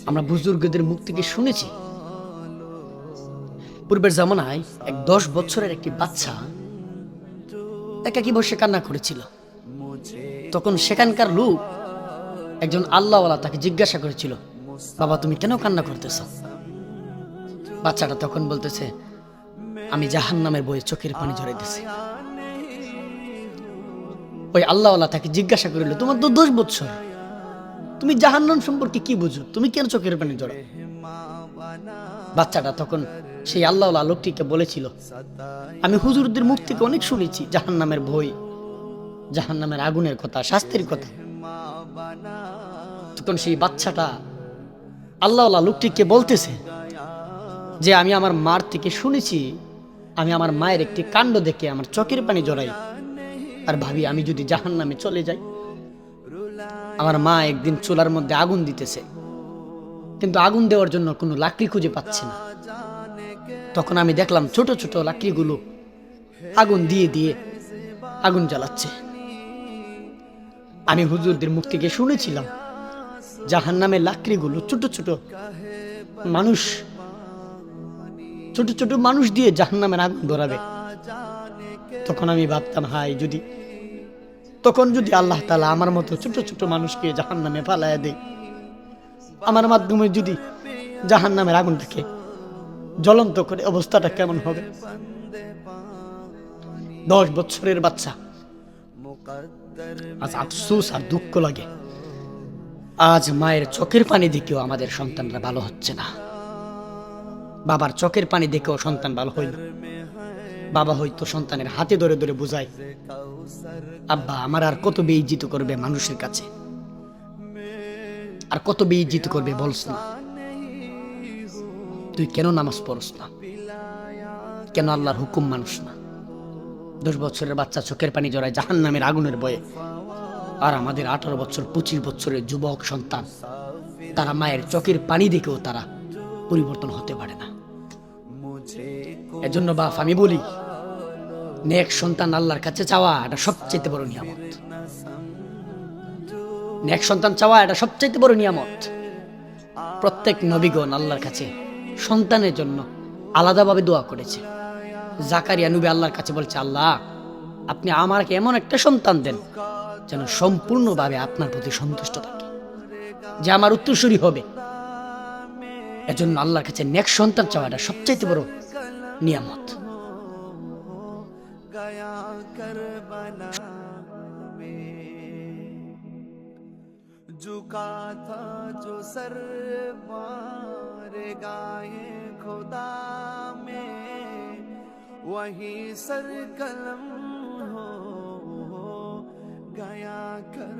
আমরা বুজুর্গদের মুখ থেকে শুনেছি, পূর্বের জামানায় এক 10 বছরের একটি বাচ্চা একাকী বসে কান্না করেছিল। তখন সেখানকার লোক, একজন আল্লাহওয়ালা, তাকে জিজ্ঞাসা করেছিল, বাবা তুমি কেন কান্না করতেছ? বাচ্চাটা তখন বলতেছে, আমি জাহান্নামের বইয়ে চোখের পানি ঝরাইতেছি। ওই আল্লাহওয়ালা তাকে জিজ্ঞাসা করিল, তোমার তো 10 বছর, তুমি জাহান্নাম সম্পর্কে কি বুঝো, তুমি কেন চোখের পানি ঝরাও? বাচ্চাটা তখন সেই আল্লাহওয়ালা লোকটিকে বলেছিল, আমি হুজুরদের মুখ থেকে অনেক শুনেছি জাহান্নামের ভয়, জাহান্নামের আগুনের কথা, শাস্তির কথা। তখন সেই বাচ্চাটা আল্লাহওয়ালা লোকটিকে বলতেছে যে আমি আমার মার থেকে শুনেছি, আমি আমার মায়ের একটি কাণ্ড দেখে আমার চোখের পানি জড়াই, আর ভাবি আমি যদি জাহান্নামে চলে যাই। আমার মা একদিন চুলার মধ্যে আগুন দিতেছে, কিন্তু আগুন দেওয়ার জন্য কোনো লাকড়ি খুঁজে পাচ্ছে না। তখন আমি দেখলাম ছোট ছোট লাকড়িগুলো আগুন দিয়ে দিয়ে আগুন জ্বালাচ্ছে। আমি হুজুরদের মুখ থেকে শুনেছিলাম জাহান্নামের লাকড়িগুলো ছোট ছোট মানুষ, ছোট ছোট মানুষ দিয়ে জাহান্নামের আগুন ধরাবে। তখন আমি ভাবতাম, হাই যদি আল্লাহ তাআলা আমার মতো ছোট ছোট মানুষকে জাহান্নামে ফালায়া দেয়, আমার মাধ্যমে যদি জাহান্নামের আগুনটাকে জ্বলন্ত করে, অবস্থাটা কেমন হবে? 10 বছরের বাচ্চা। আজ আফসোস আর দুঃখ লাগে, আজ মায়ের চোখের পানি দেখেও আমাদের সন্তানরা ভালো হচ্ছে না। বাবার চোখের পানি দেখেও সন্তান ভালো হইল। বাবা হয়তো সন্তানের হাতে ধরে ধরে বুঝায়, আব্বা আমার আর কত বেইজ্জত করবে মানুষের কাছে, আর কত বেইজ্জত করবে বলছ না, তুই কেন নামাজ পড়স না, কেন আল্লাহর হুকুম মানুষ না? 10 বছরের বাচ্চা চোখের পানি জড়ায় জাহান্নামের আগুনের ভয়ে। আর আমাদের 18 বছর 25 বছরের যুবক সন্তান, তারা মায়ের চোখের পানি দেখেও তারা পরিবর্তন হতে পারে না। এজন্য বাপ আমি বলি, নেক সন্তান আল্লাহর কাছে চাওয়া এটা সবচেয়ে বড় নিয়ামত। নেক সন্তান চাওয়া এটা সবচেয়ে বড় নিয়ামত। প্রত্যেক নবীগণ আল্লাহর কাছে সন্তানের জন্য আলাদাভাবে দোয়া করেছে। জাকারিয়া নবী আল্লাহর কাছে বলছে, আল্লাহ আপনি আমাকে এমন একটা সন্তান দেন যেন সম্পূর্ণভাবে আপনার প্রতি সন্তুষ্ট থাকে, যে আমার উত্তরসূরি হবে। এজন্য আল্লাহর কাছে নেক সন্তান চাওয়াটা সবচেয়ে বড় নিয়ামত। झुका था जो सर मारे गाए खुदा में, वही सर कलम हो गया कर